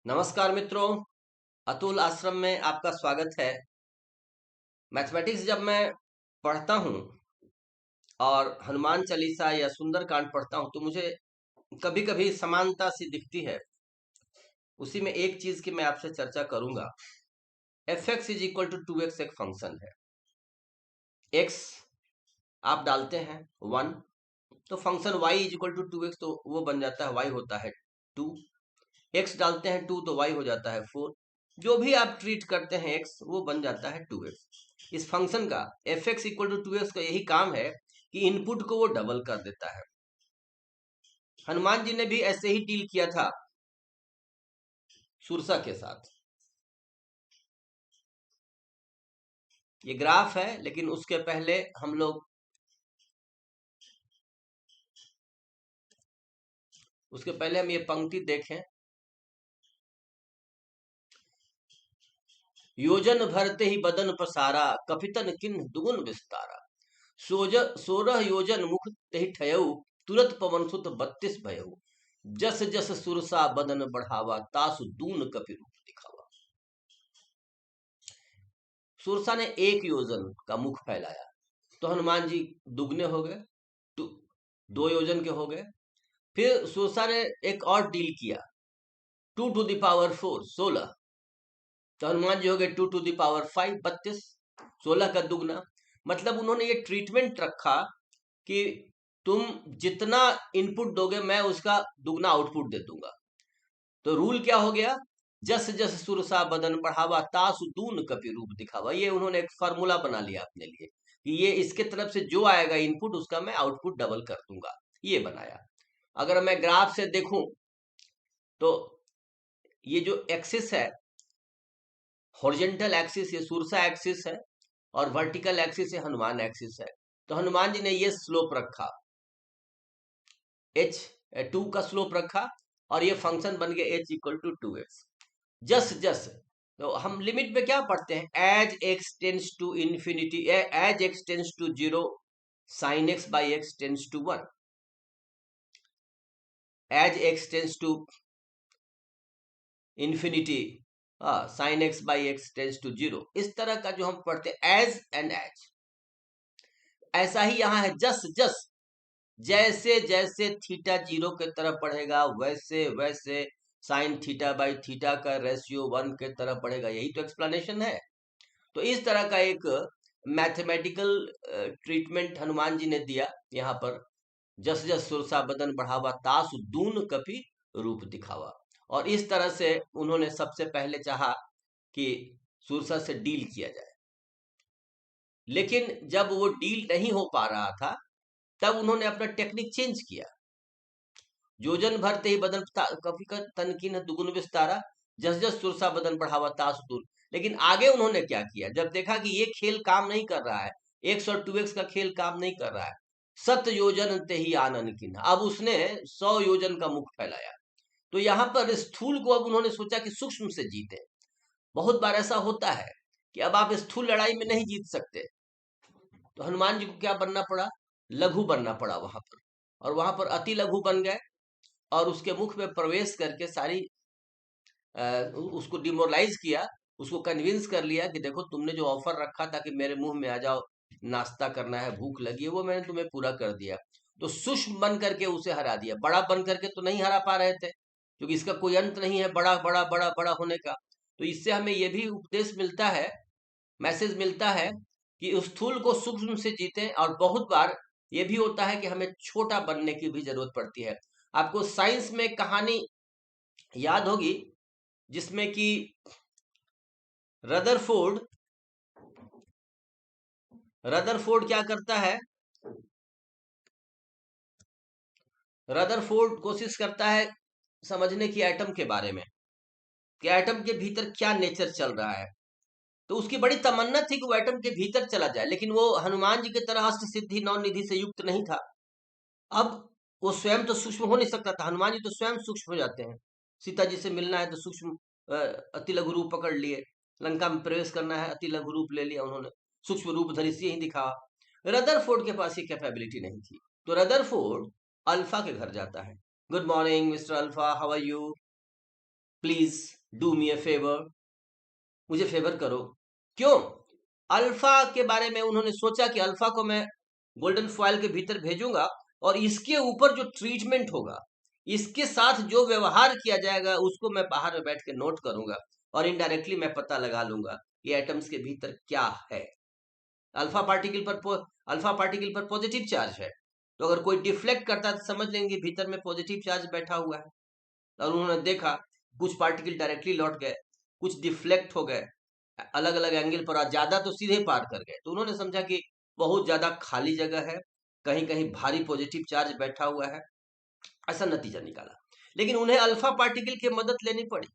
नमस्कार मित्रों, अतुल आश्रम में आपका स्वागत है। मैथमेटिक्स जब मैं पढ़ता हूँ और हनुमान चालीसा या सुंदरकांड पढ़ता हूँ तो मुझे कभी कभी समानता सी दिखती है। उसी में एक चीज की मैं आपसे चर्चा करूंगा। F x is equal to 2x एक फंक्शन है। x आप डालते हैं 1 तो function y is equal to 2x, तो वो बन जाता है y होता है 2। x डालते हैं 2 तो y हो जाता है 4। जो भी आप ट्रीट करते हैं x वो बन जाता है 2x। इस फंक्शन का F x equal to 2x का यही काम है कि इनपुट को वो डबल कर देता है। हनुमान जी ने भी ऐसे ही डील किया था सुरसा के साथ। ये ग्राफ है, लेकिन उसके पहले हम लोग ये पंक्ति देखें। योजन भरते ही बदन पसारा, कपितन किन्ह दुगुन विस्तारा। 16 योजन मुख तेहि ठयऊ, तुरत पवन सुत 32 भयऊ। जस जस सुरसा बदन बढ़ावा, तासु दून कपि रूप दिखावा। सुरसा ने 1 योजन का मुख फैलाया तो हनुमान जी दुगने हो गए, 2 योजन के हो गए। फिर सुरसा ने एक और डील किया, 2 टू द पावर 4 16, तो हनुमान जी हो गए 2 टू द पावर 5 32, 16 का दुगना। मतलब उन्होंने ये ट्रीटमेंट रखा कि तुम जितना इनपुट दोगे मैं उसका दुगना आउटपुट दे दूंगा। तो रूल क्या हो गया, जस जस सुरसा बदन बढ़ावा, तासु दून कपि रूप दिखावा। ये उन्होंने एक फार्मूला बना लिया अपने लिए कि ये इसके तरफ से जो आएगा इनपुट उसका मैं आउटपुट डबल कर दूंगा। ये बनाया। अगर मैं ग्राफ से देखूं तो ये जो एक्सिस है, हॉरिजॉन्टल एक्सिस ये सुरसा एक्सिस है और वर्टिकल एक्सिस ये हनुमान एक्सिस है। तो हनुमान जी ने ये स्लोप रखा, h2 का स्लोप रखा और ये फंक्शन बन गया h इक्वल टू 2x। जस जस, तो हम लिमिट में क्या पढ़ते हैं, as x tends to infinity, as x tends to 0 sine x by x tends to 1, as x tends to infinity sine x by x tends to 0। इस तरह का जो हम पढ़ते हैं एज एंड एज, ऐसा ही यहां है जस जस। जैसे जैसे थीटा 0 के तरफ बढ़ेगा वैसे वैसे साइन थीटा बाई थीटा का रेशियो 1 के तरफ बढ़ेगा। यही तो एक्सप्लेनेशन है। तो इस तरह का एक मैथमेटिकल ट्रीटमेंट हनुमान जी ने दिया यहाँ पर। जस जस सुरसा बदन बढ़ावा, तासु दून कपि रूप दिखावा। और इस तरह से उन्होंने सबसे पहले चाहा कि सुरसा से डील किया जाए। लेकिन जब वो डील नहीं हो पा रहा था तब उन्होंने अपना टेक्निक चेंज किया। योजन भरते ही बदन कपि तन किन्ह दुगुन विस्तारा, जस जस सुरसा बदन बढ़ावा तासु दून। लेकिन आगे उन्होंने क्या किया, जब देखा कि ये खेल काम नहीं कर रहा है, 100 और 2x का खेल काम नहीं कर रहा है, 7 योजन ते ही आनन किन्ह, अब उसने 100 योजन का मुख फैलाया। तो यहाँ पर स्थूल को अब उन्होंने सोचा कि सूक्ष्म से जीते। बहुत बार ऐसा होता है कि अब आप स्थूल लड़ाई में नहीं जीत सकते, तो हनुमान जी को क्या बनना पड़ा, लघु बनना पड़ा वहां पर। और वहां पर अति लघु बन गए और उसके मुख में प्रवेश करके सारी उसको डिमोरलाइज किया, उसको कन्विंस कर लिया कि देखो तुमने जो ऑफर रखा था कि मेरे मुंह में आ जाओ, नाश्ता करना है, भूख लगी है, वो मैंने तुम्हें पूरा कर दिया। तो सूक्ष्म बन करके उसे हरा दिया। बड़ा बन करके तो नहीं हरा पा रहे थे क्योंकि इसका कोई अंत नहीं है बड़ा बड़ा बड़ा बड़ा होने का। तो इससे हमें यह भी उपदेश मिलता है, मैसेज मिलता है कि स्थूल को सूक्ष्म से जीतें। और बहुत बार ये भी होता है कि हमें छोटा बनने की भी जरूरत पड़ती है। आपको साइंस में कहानी याद होगी जिसमें कि रदरफोर्ड रदरफोर्ड क्या करता है, रदरफोर्ड कोशिश करता है समझने की एटम के बारे में कि एटम के भीतर क्या नेचर चल रहा है। तो उसकी बड़ी तमन्ना थी कि वो एटम के भीतर चला जाए, लेकिन वो हनुमान जी की तरह अष्ट सिद्धि नौ निधि से युक्त नहीं था। अब वो स्वयं तो सूक्ष्म हो नहीं सकता था, हनुमान जी तो स्वयं सूक्ष्म हो जाते हैं। सीता जी से मिलना है तो सूक्ष्म अति लघु रूप पकड़ लिए, लंका में प्रवेश करना है अति लघु रूप ले लिया उन्होंने, सूक्ष्म रूप धरी से ही दिखा। रदरफोर्ड के पास ये कैपेबिलिटी नहीं थी। तो रदरफोर्ड अल्फा के घर जाता है। Good morning mister Alpha, how are you, please do me a favour, मुझे फेवर करो। क्यों? अल्फा के बारे में उन्होंने सोचा कि अल्फा को मैं गोल्डन फॉयल के भीतर भेजूंगा और इसके ऊपर जो ट्रीटमेंट होगा, इसके साथ जो व्यवहार किया जाएगा, उसको मैं बाहर में बैठ के नोट करूंगा और इनडायरेक्टली मैं पता लगा लूंगा ये एटम्स के भीतर क्या है। अल्फा पार्टिकल पर पॉजिटिव चार्ज है, तो अगर कोई डिफ्लेक्ट करता है तो समझ लेंगे भीतर में पॉजिटिव चार्ज बैठा हुआ है। और उन्होंने देखा कुछ पार्टिकल डायरेक्टली लौट गए, कुछ डिफ्लेक्ट हो गए अलग अलग एंगल पर, और ज्यादा तो सीधे पार कर गए। तो उन्होंने समझा कि बहुत ज्यादा खाली जगह है, कहीं कहीं भारी पॉजिटिव चार्ज बैठा हुआ है, ऐसा नतीजा निकाला। लेकिन उन्हें अल्फा पार्टिकल की मदद लेनी पड़ी।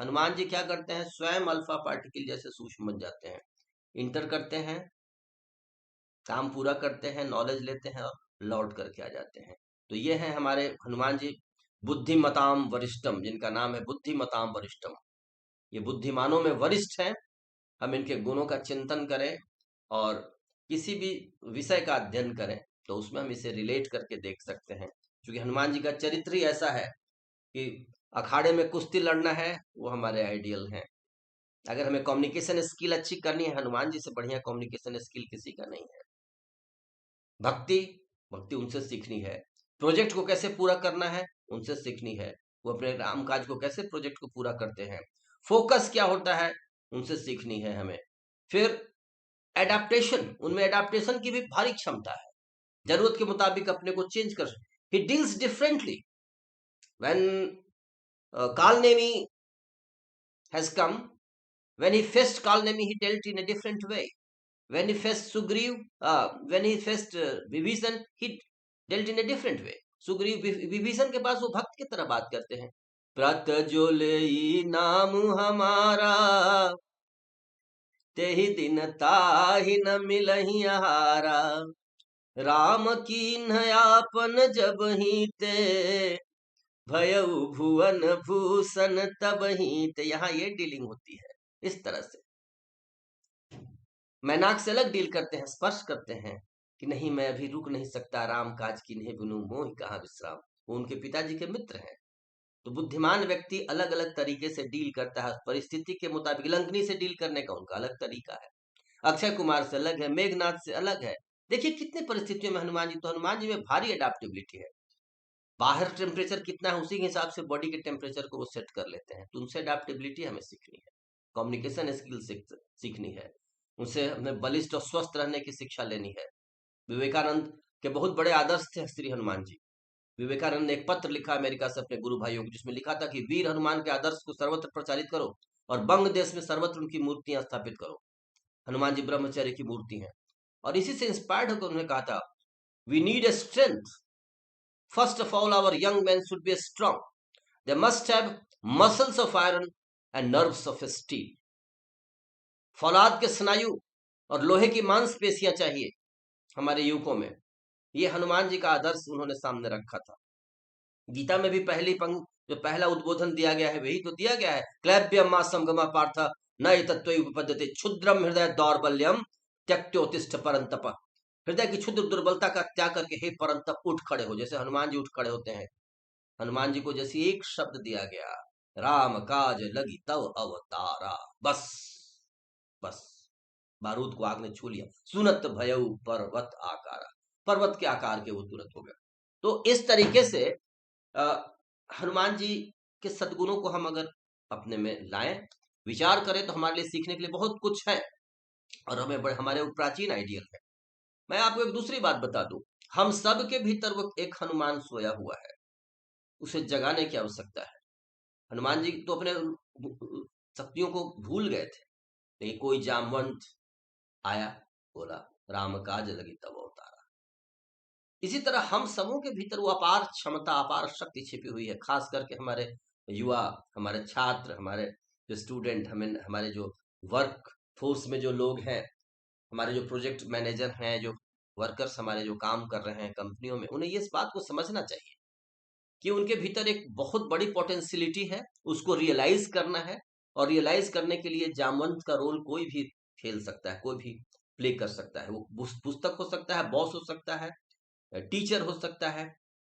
हनुमान जी क्या करते हैं, स्वयं अल्फा पार्टिकल जैसे सूक्ष्म बन जाते हैं, इंटर करते हैं, काम पूरा करते हैं, नॉलेज लेते हैं और लौट करके आ जाते हैं। तो ये है हमारे हनुमान जी, बुद्धिमताम वरिष्ठम, जिनका नाम है बुद्धिमताम वरिष्ठम। ये बुद्धिमानों में वरिष्ठ हैं। हम इनके गुणों का चिंतन करें और किसी भी विषय का अध्ययन करें तो उसमें हम इसे रिलेट करके देख सकते हैं, क्योंकि हनुमान जी का चरित्र ही ऐसा है कि अखाड़े में कुश्ती लड़ना है वो हमारे आइडियल हैं। अगर हमें कम्युनिकेशन स्किल अच्छी करनी है, हनुमान जी से बढ़िया कम्युनिकेशन स्किल किसी का नहीं है। भक्ति, भक्ति उनसे सीखनी है। प्रोजेक्ट को कैसे पूरा करना है, उनसे सीखनी है। वो अपने काम काज को कैसे प्रोजेक्ट को पूरा करते हैं, फोकस क्या होता है, उनसे सीखनी है हमें। फिर एडाप्टेशन, उनमें एडाप्टेशन की भी भारी क्षमता है, जरूरत के मुताबिक अपने को चेंज कर। He deals differently when Kalnemi has come. When he faced Kalnemi, he dealt in a different way. When he faced Sugriv, when he faced Vibhishan, he dealt in a different way. Sugriva Vibhishana के पास वो भक्त की तरह बात करते हैं। प्रत जो ले नाम हमारा, ते ही दिन ताहि न मिलहि आहारा, राम की नयापन जब ही ते, भयउ भुवन भूषण तब ही ते। यहाँ ये डीलिंग होती है इस तरह से। मैनाक से अलग डील करते हैं, स्पर्श करते हैं कि नहीं मैं अभी रुक नहीं सकता, राम काज की नहीं बिनु मोहि कहाँ विश्राम। वो उनके पिताजी के मित्र हैं। तो बुद्धिमान व्यक्ति अलग अलग तरीके से डील करता है, परिस्थिति के मुताबिक। लंकनी से डील करने का उनका अलग तरीका है, अक्षय कुमार से अलग है, मेघनाथ से अलग है। देखिए कितने परिस्थितियों में हनुमान जी, तो हनुमान जी में भारी अडेप्टेबिलिटी है। बाहर टेम्परेचर कितना है उसी के हिसाब से बॉडी के टेम्परेचर को वो सेट कर लेते हैं। तो उनसे अडेप्टेबिलिटी हमें सीखनी है, कम्युनिकेशन स्किल सीखनी है, उनसे हमें बलिष्ठ और स्वस्थ रहने की शिक्षा लेनी है। विवेकानंद के बहुत बड़े आदर्श थे श्री हनुमान जी। विवेकानंद ने एक पत्र लिखा अमेरिका से अपने गुरु भाइयों को, जिसमें लिखा था कि वीर हनुमान के आदर्श को सर्वत्र प्रचारित करो और बंग देश में सर्वत्र उनकी मूर्तियां स्थापित करो। हनुमान जी ब्रह्मचर्य की मूर्ति है। और इसी से इंस्पायर्ड होकर उन्होंने कहा था, we need a strength. First of all our young man should be strong, they must have muscles of iron and nerves of steel. फौलाद के स्नायु और लोहे की मांसपेशियां चाहिए हमारे युवकों में। ये हनुमान जी का आदर्श उन्होंने सामने रखा था। गीता में भी पहली पंक्ति, जो पहला उद्बोधन दिया गया है वही तो दिया गया है, क्लैब्यम मा समगमा पार्थ न तत्वोपपद्यते क्षुद्रम हृदय दौर्बल्यम त्यक्त्योतिष्ठ परंतप। हृदय की क्षुद्र दुर्बलता का त्याग करके हे परंतप उठ खड़े हो। जैसे हनुमान जी उठ खड़े होते हैं। हनुमान जी को जैसे एक शब्द दिया गया, राम काज लगी तव अवतारा, बस बस बारूद को आग ने छू लिया। सुनत भयउ पर्वत आकारा, पर्वत के आकार के वो तुरंत हो गए। तो इस तरीके से हनुमान जी के सद्गुणों को हम अगर अपने में लाएं, विचार करें, तो हमारे लिए सीखने के लिए बहुत कुछ है और हमें हमारे प्राचीन आइडियल है। मैं आपको एक दूसरी बात बता दूं, हम सब के भीतर वो एक हनुमान सोया हुआ है, उसे जगाने की आवश्यकता है। हनुमान जी तो अपने शक्तियों को भूल गए थे, लेकिन कोई जामवंत आया, बोला राम काज लगी तब अवतारा। इसी तरह हम सबों के भीतर वो अपार क्षमता, अपार शक्ति छिपी हुई है। खास करके हमारे युवा, हमारे छात्र, हमारे जो स्टूडेंट, हमारे जो वर्क फोर्स में जो लोग हैं, हमारे जो प्रोजेक्ट मैनेजर हैं, जो वर्कर्स हमारे जो काम कर रहे हैं कंपनियों में, उन्हें ये इस बात को समझना चाहिए कि उनके भीतर एक बहुत बड़ी पोटेंशियलिटी है, उसको रियलाइज करना है। और रियलाइज करने के लिए जामवंत का रोल कोई भी खेल सकता है, कोई भी प्ले कर सकता है। वो पुस्तक हो सकता है, बॉस हो सकता है, टीचर हो सकता है।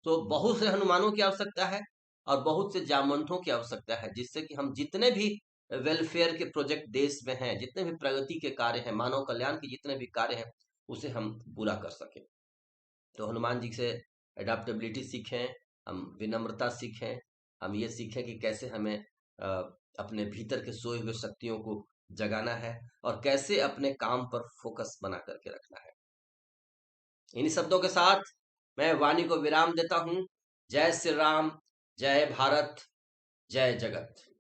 तो बहुत से हनुमानों की आवश्यकता है, और बहुत से जामवंतों की आवश्यकता है, जिससे कि हम जितने भी वेलफेयर के प्रोजेक्ट देश में हैं, जितने भी प्रगति के कार्य हैं, मानव कल्याण के जितने भी कार्य हैं, उसे हम पूरा कर सकें। तो हनुमान जी से एडाप्टेबिलिटी सीखें, हम विनम्रता सीखें, हम ये सीखें कि कैसे हमें अपने भीतर के सोए हुए शक्तियों को जगाना है और कैसे अपने काम पर फोकस बना करके रखना है। इन्हीं शब्दों के साथ मैं वाणी को विराम देता हूं। जय श्री राम, जय भारत, जय जगत।